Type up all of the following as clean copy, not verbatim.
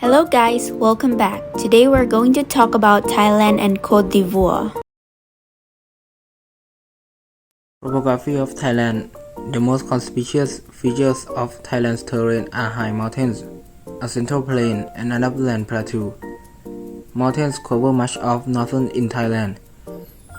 Hello guys, welcome back. Today we're going to talk about Thailand and Côte d'Ivoire. Topography of Thailand. The most conspicuous features of Thailand's terrain are high mountains, a central plain, and an upland plateau. Mountains cover much of northern in Thailand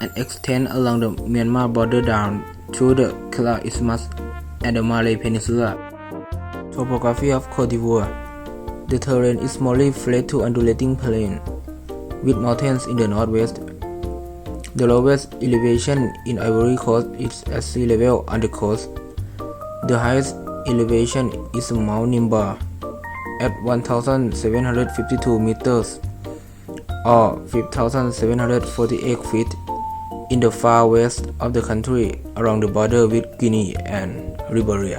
and extend along the Myanmar border down through the Kela Isthmus and the Malay Peninsula. Topography of Côte d'Ivoire. The terrain is mostly flat to undulating plain, with mountains in the northwest. The lowest elevation in Ivory Coast is at sea level on the coast. The highest elevation is Mount Nimba at 1,752 meters or 5,748 feet in the far west of the country along the border with Guinea and Liberia.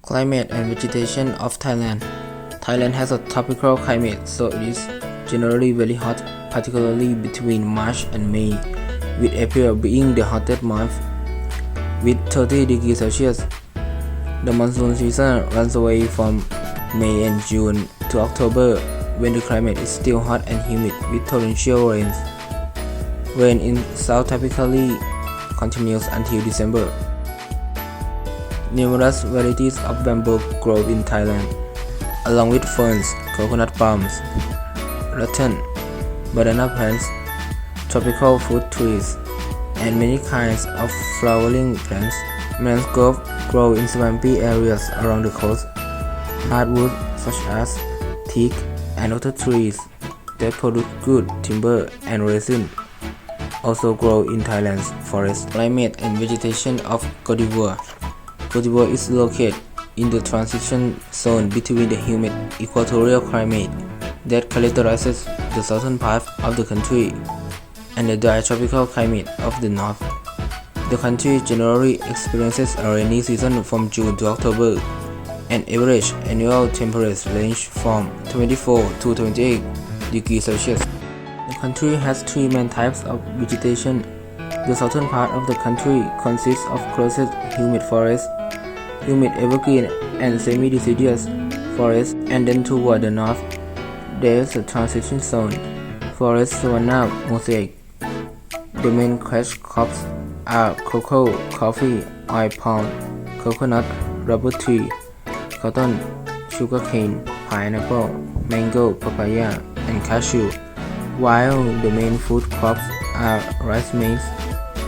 Climate and vegetation of Thailand. Thailand has a tropical climate, so it is generally very hot, particularly between March and May, with April being the hottest month, with 30 degrees Celsius. The monsoon season runs away from May and June to October, when the climate is still hot and humid with torrential rains. Rain in South typically continues until December. Numerous varieties of bamboo grow in Thailand, along with ferns, coconut palms, rattan, banana plants, tropical fruit trees, and many kinds of flowering plants. Mangroves grow in swampy areas around the coast. Hardwoods such as teak and other trees that produce good timber and resin also grow in Thailand's forest. Climate and vegetation of Côte d'Ivoire. Côte d'Ivoire is located in the transition zone between the humid equatorial climate that characterizes the southern part of the country and the dry tropical climate of the north. The country generally experiences a rainy season from June to October, and average annual temperatures range from 24 to 28 degrees Celsius. The country has three main types of vegetation. The southern part of the country consists of closed humid forest, humid evergreen and semi-deciduous forest, and then toward the north, there is a transition zone, forest savanna mosaic. The main cash crops are cocoa, coffee, oil palm, coconut, rubber tree, cotton, sugarcane, pineapple, mango, papaya, and cashew, while the main food crops are rice maize,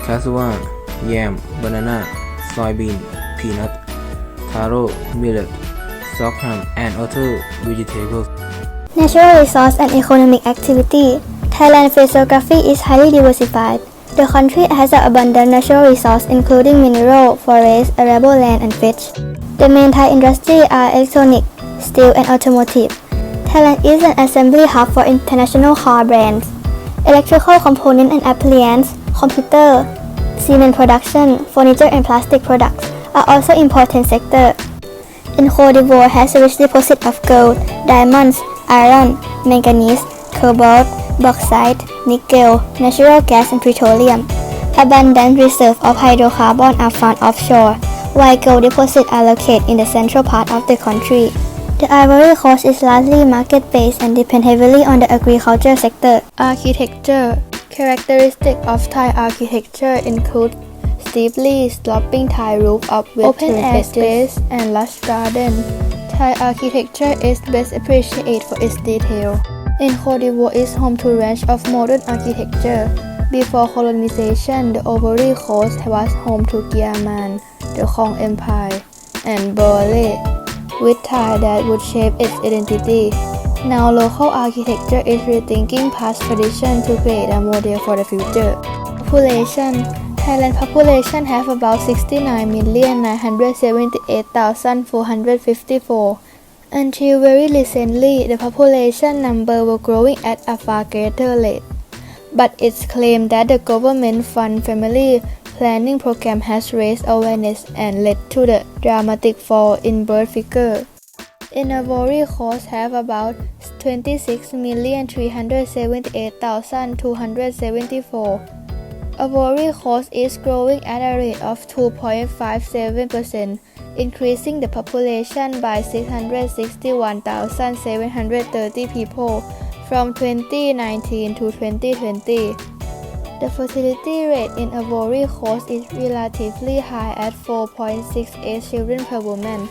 cassava, yam, banana, soybean, peanut, taro, millet, sorghum, and other vegetables. Natural resource and economic activity. Thailand's physiography is highly diversified. The country has an abundant natural resource including mineral, forest, arable land, and fish. The main Thai industry are electronic, steel, and automotive. Thailand is an assembly hub for international car brands. Electrical component and appliance, computer, cement production, furniture, and plastic products are also important sectors. In Côte d'Ivoire has a rich deposit of gold, diamonds, iron, manganese, cobalt, bauxite, nickel, natural gas, and petroleum. Abundant reserves of hydrocarbon are found offshore, while gold deposits are located in the central part of the country. The Ivory Coast is largely market-based and depends heavily on the agriculture sector. Architecture. Characteristics of Thai architecture include steeply sloping Thai roof up with open-air space and lush garden. Thai architecture is best appreciated for its detail. In Côte d'Ivoire is home to a range of modern architecture. Before colonization, the Ivory Coast was home to Giaman, the Kong Empire, and Bole, with Thai that would shape its identity. Now local architecture is rethinking past tradition to create a model for the future. Population. Thailand population have about 69,978,454. Until very recently, the population number were growing at a far greater rate. But it's claimed that the government fund family planning program has raised awareness and led to the dramatic fall in birth figure. In Ivory Coast have about 26,378,274. Ivory Coast is growing at a rate of 2.57% increasing the population by 661,730 people from 2019 to 2020. The fertility rate in Ivory Coast is relatively high at 4.68 children per woman,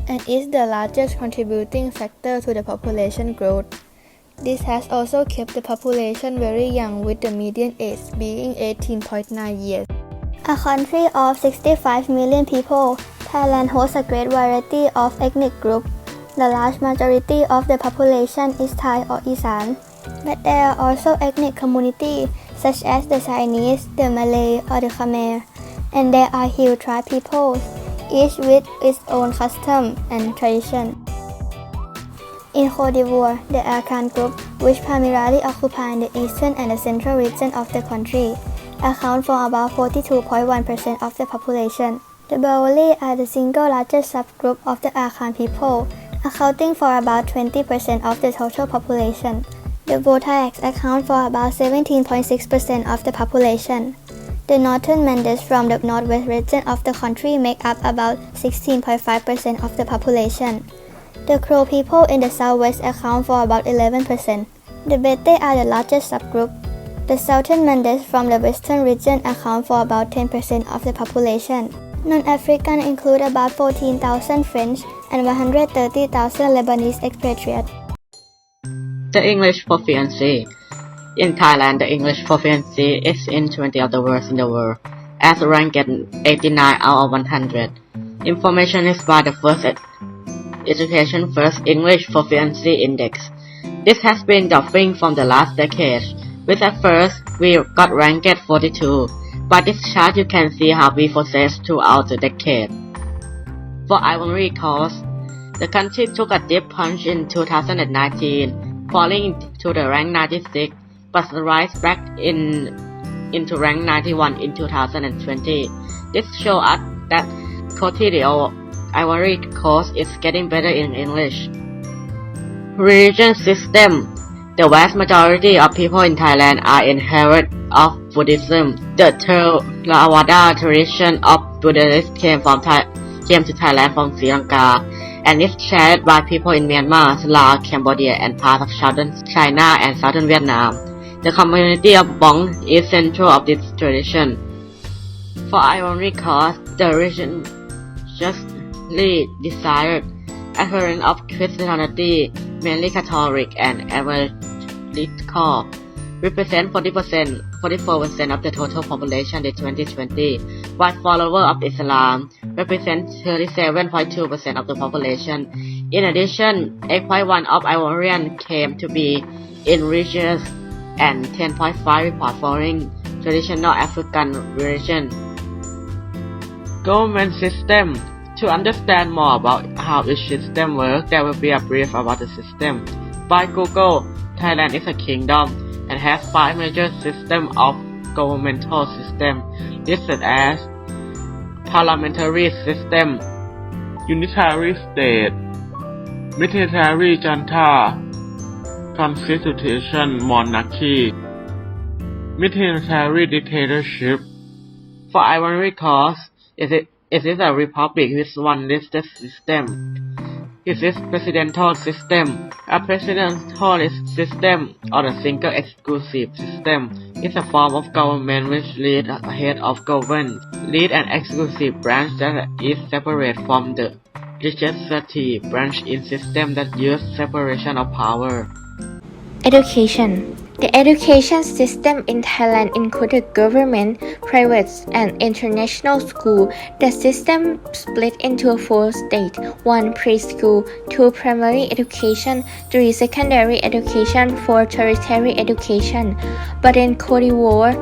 and is the largest contributing factor to the population growth. This has also kept the population very young, with the median age being 18.9 years. A country of 65 million people, Thailand hosts a great variety of ethnic groups. The large majority of the population is Thai or Isan, but there are also ethnic communities such as the Chinese, the Malay, or the Khmer, and there are Hill tribe peoples, each with its own custom and tradition. In Côte d'Ivoire, the Akan group, which primarily occupy the eastern and the central region of the country, account for about 42.1% of the population. The Baoli are the single largest subgroup of the Akan people, accounting for about 20% of the total population. The Botaics account for about 17.6% of the population. The Northern Mendes from the northwest region of the country make up about 16.5% of the population. The Kro people in the southwest account for about 11%. The Bete are the largest subgroup. The Southern Mendes from the western region account for about 10% of the population. Non-African include about 14,000 French and 130,000 Lebanese expatriates. The English proficiency. In Thailand, the English proficiency is in 20 of the worst in the world, as ranked 89 out of 100. Information is by the First Education First English Proficiency Index. This has been dropping from the last decade, with at first we got ranked 42. By this chart you can see how we progressed throughout the decade. For Ivory Coast, the country took a deep plunge in 2019, falling to the rank 96, but rise back into rank 91 in 2020. This shows us that Côte d'Ivoire, Ivory Coast is getting better in English. Religion system. The vast majority of people in Thailand are inherit of Buddhism. The Theravada tradition of Buddhism came to Thailand from Sri Lanka, and is shared by people in Myanmar, Laos, Cambodia, and parts of southern China and southern Vietnam. The community of Hmong is central of this tradition. For Ivory Coast, the region justly desired adherents of Christianity, mainly Catholic and Evangelical, represent 44% of the total population in 2020, while followers of Islam represent 37.2% of the population. In addition, 8.1% of Ivorians claim to be in religious, and 10.5% report following traditional African religion. Government system. To understand more about how each system works, there will be a brief about the system. By Google, Thailand is a kingdom and has 5 major systems of governmental system, listed as parliamentary system, unitary state, military junta, constitution monarchy, military dictatorship. For Ivory Coast, it is a republic with one listed system. It is presidential system. A presidential system, or a single exclusive system, is a form of government which leads a head of government, lead an exclusive branch that is separate from the legislative branch in system that use separation of power. Education. The education system in Thailand includes government, private, and international schools. The system split into 4 stages: 1 preschool, 2 primary education, 3 secondary education, 4 tertiary education. But in Côte d'Ivoire,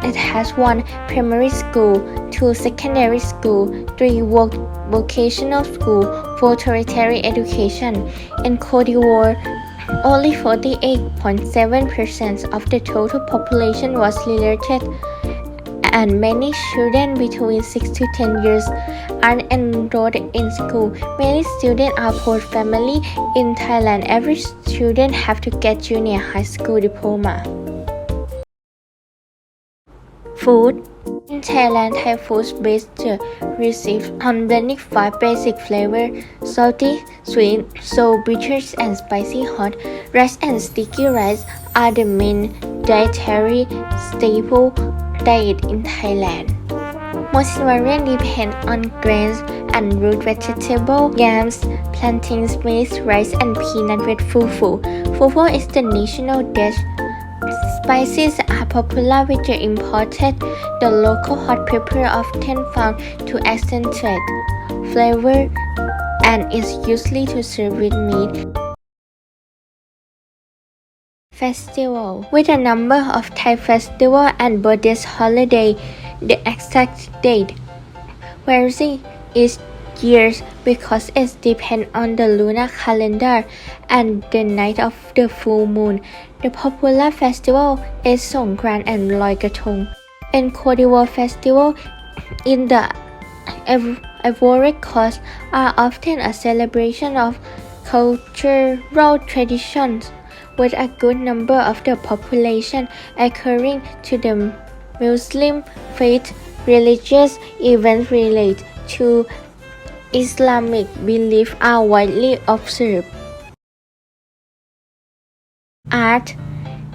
it has 1 primary school, 2 secondary school, 3 vocational school, 4 tertiary education. In Côte d'Ivoire, only 48.7% of the total population was illiterate, and many children between 6 to 10 years are enrolled in school. Many students are poor family. In Thailand, every student have to get junior high school diploma. Food. In Thailand, Thai foods based receive on blending 5 basic flavors: salty, sweet, sour, bitter, and spicy. Hot rice and sticky rice are the main dietary staple diet in Thailand. Most variants depend on grains and root vegetables, yams, plantains, maize, rice, and peanut with fufu. Fufu is the national dish. Spices are popular with the imported. The local hot pepper often found to accentuate flavor and is usually to serve with meat. Festival. With a number of Thai festivals and Buddhist holidays, the exact date varies each year because it depends on the lunar calendar and the night of the full moon. The popular festival is Songkran and Loi Krathong. In Côte d'Ivoire festival in the Ivory Coast are often a celebration of cultural traditions, with a good number of the population adhering to the Muslim faith. Religious events related to Islamic belief are widely observed. Art.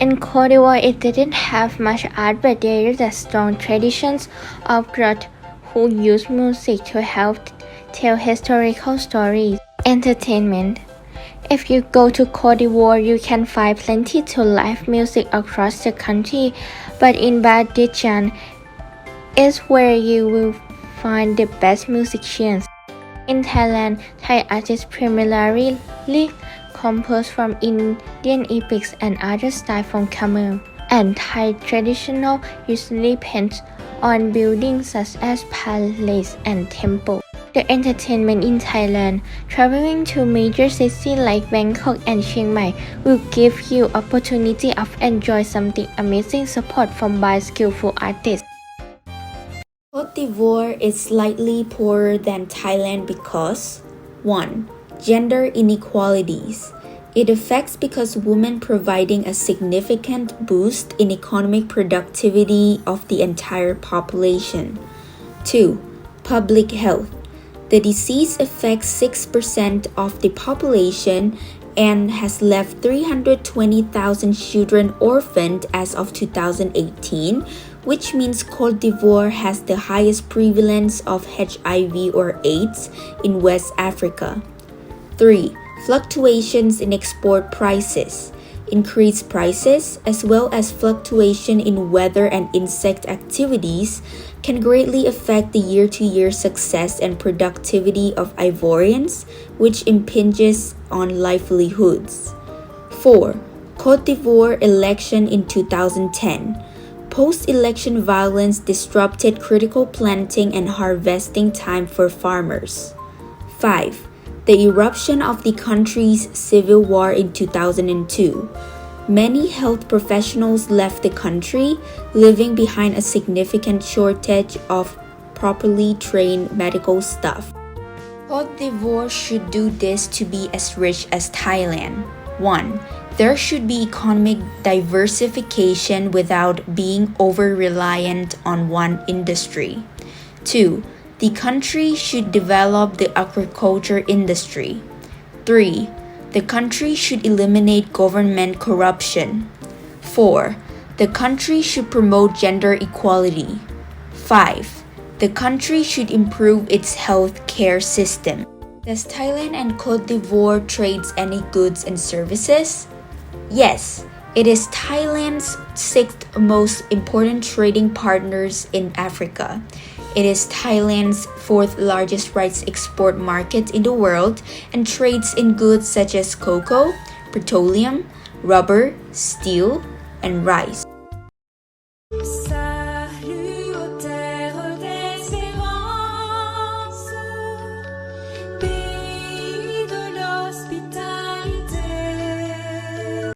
In Côte d'Ivoire, it didn't have much art, but there is a strong tradition of crafts who use music to help tell historical stories. Entertainment. If you go to Côte d'Ivoire, you can find plenty to live music across the country, but in Abidjan is where you will find the best musicians. In Thailand, Thai artists primarily compose from Indian epics and other styles from Khmer, and Thai traditional usually paint on buildings such as palaces and temples. The entertainment in Thailand. Traveling to major cities like Bangkok and Chiang Mai will give you opportunity of enjoy something amazing support from by skillful artists. Côte d'Ivoire is slightly poorer than Thailand because 1. Gender inequalities. It affects because women providing a significant boost in economic productivity of the entire population. 2. Public health. The disease affects 6% of the population and has left 320,000 children orphaned as of 2018, which means Côte d'Ivoire has the highest prevalence of HIV or AIDS in West Africa. 3. Fluctuations in export prices. Increased prices, as well as fluctuation in weather and insect activities, can greatly affect the year-to-year success and productivity of Ivorians, which impinges on livelihoods. 4. Côte d'Ivoire election in 2010. Post-election violence disrupted critical planting and harvesting time for farmers. 5. The eruption of the country's civil war in 2002. Many health professionals left the country, leaving behind a significant shortage of properly trained medical staff. Côte d'Ivoire should do this to be as rich as Thailand. 1. There should be economic diversification without being over-reliant on one industry. 2. The country should develop the agriculture industry. 3. The country should eliminate government corruption. 4. The country should promote gender equality. 5. The country should improve its health care system. Does Thailand and Côte d'Ivoire trade any goods and services? Yes, it is Thailand's 6th most important trading partners in Africa. It is Thailand's 4th largest rice export market in the world and trades in goods such as cocoa, petroleum, rubber, steel, and rice.